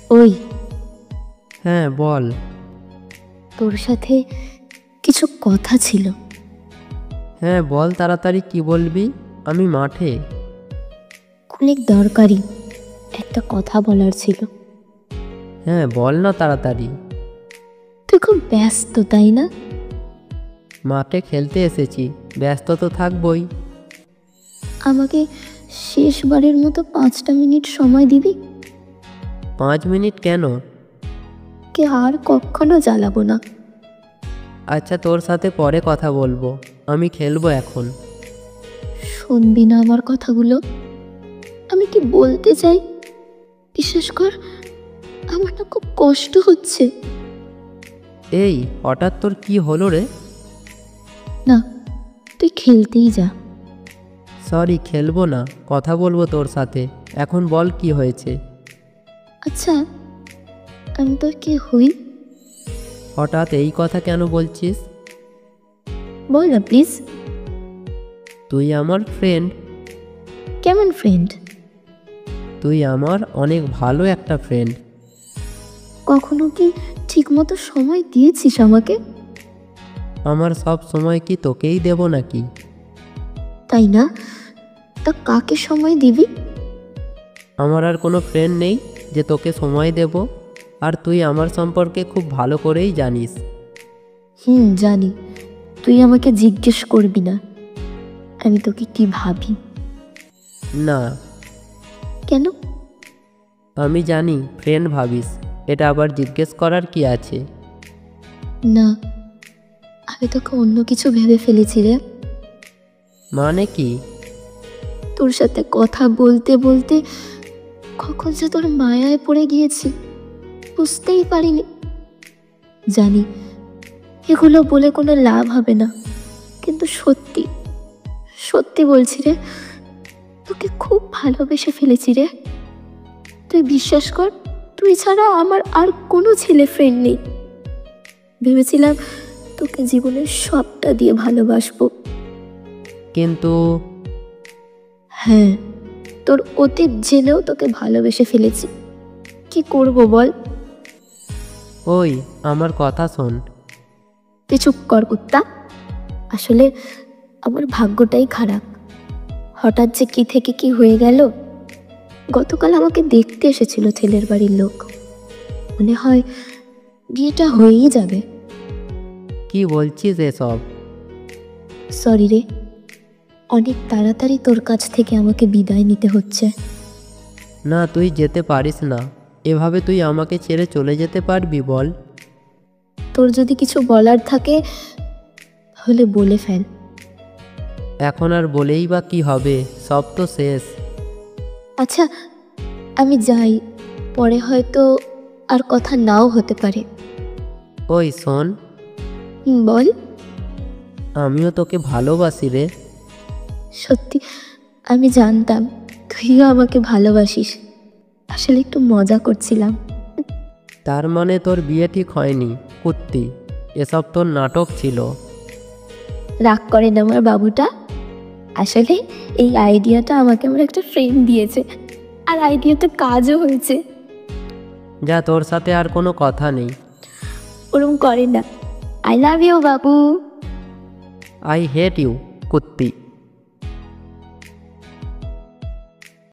ওই, হ্যাঁ বল। তোর সাথে কিছু কথা ছিল। হ্যাঁ বল, তাড়াতাড়ি কি বলবি? আমি মাঠে। অনেক দরকারি একটা কথা বলার ছিল। হ্যাঁ বল না তাড়াতাড়ি। তুই খুব ব্যস্ত তাই না? মাঠে খেলতে এসেছি, ব্যস্ত তো থাকবই। আমাকে শেষবারের মতো 5টা মিনিট সময় দিবি? 5 মিনিট কেন? কে আর কখনো জ্বালাবো না। আচ্ছা, তোর সাথে পরে কথা বলবো, আমি খেলবো এখন। শুনবি না আমার কথাগুলো? আমি কি বলতে চাই বিশ্বাস কর, আমার না খুব কষ্ট হচ্ছে। এই হঠাৎ তোর কি হলো রে? না, তুই খেলতেই যা। সরি, খেলবো না, কথা বলবো তোর সাথে। এখন বল কি হয়েছে। আচ্ছা, আমি তোর কে হই? হঠাৎ এই কথা কেন বলছিস? বল না প্লিজ। তুই আমার ফ্রেন্ড। কেমন ফ্রেন্ড? তুই আমার অনেক ভালো একটা ফ্রেন্ড। কখনো কি ঠিক মতো সময় দিয়েছিস আমাকে? আমার সব সময় কি তোকেই দেব নাকি? তাই না? তা কাকে সময় দিবি? আমার আর কোনো ফ্রেন্ড নেই যে তোকে সময় দেব। আর তুই আমার সম্পর্কে খুব ভালো করেই জানিস। জানি। তুই আমাকে জিজ্ঞেস করবি না আমি তোকে কি ভাবি। না, কেন? আমি জানি ফ্রেন্ড ভাবিস, এটা আবার জিজ্ঞেস করার কি আছে? না, আমি তোকে অন্য কিছু ভেবে ফেলেছি রে। মানে কি? তোর সাথে কথা বলতে বলতে কখন যে তোর মায়ায় পড়ে গিয়েছি বুঝতেই পারিনি। জানি এগুলো বলে কোনো লাভ হবে না, কিন্তু সত্যি সত্যি বলছি রে, তোকে খুব ভালোবেসে ফেলেছি রে। তুই বিশ্বাস কর, তুই ছাড়া আমার আর কোনো ছেলে ফ্রেন্ড নেই। ভেবেছিলাম তোকে জীবনের সবটা দিয়ে ভালোবাসবো। কিন্তু হ্যাঁ, তোর অতীত জেনেও তোকে ভালোবেসে ফেলেছি। কি করব বল? ওই, আমার কথা শোন। তুই চুপ কর কুত্তা। আসলে আমার ভাগ্যটাই খারাপ। হঠাৎ যে কি থেকে কি হয়ে গেল। গতকাল আমাকে দেখতে এসেছিল ছেলের বাড়ির লোক। মনে হয় বিয়েটা হয়েই যাবে। কি বলছিস এসব? সরি রে, অনেক তাড়াতাড়ি তোর কাছ থেকে আমাকে বিদায় নিতে হচ্ছে। না, তুই যেতে পারিস না। এভাবে তুই আমাকে ছেড়ে চলে যেতে পারবি বল? তোর যদি কিছু বলার থাকে তাহলে বলে ফেল। এখন আর বলেই বা কি হবে, সব তো শেষ। আচ্ছা, আমি যাই, পরে হয়তো আর কথা নাও হতে পারে। ওই শোন, বল। আমিও তোকে ভালোবাসি রে। সত্যি? আমি জানতাম তুইও আমাকে ভালোবাসিস। আসলে একটু মজা করছিলাম। তার মানে তোর বিয়ে ঠিক হয়নি কুত্তি? এসব তোর নাটক ছিল। রাগ করেন আমার বাবুটা। আসলে এই আইডিয়াটা আমাকে আমার একটা ফ্রেন্ড দিয়েছে, আর আইডিয়াটা কাজও হয়েছে। যা, তোর সাথে আর কোনো কথা নেই। ওরম করে না। আই লাভ ইউ বাবু। I hate you কুত্তি।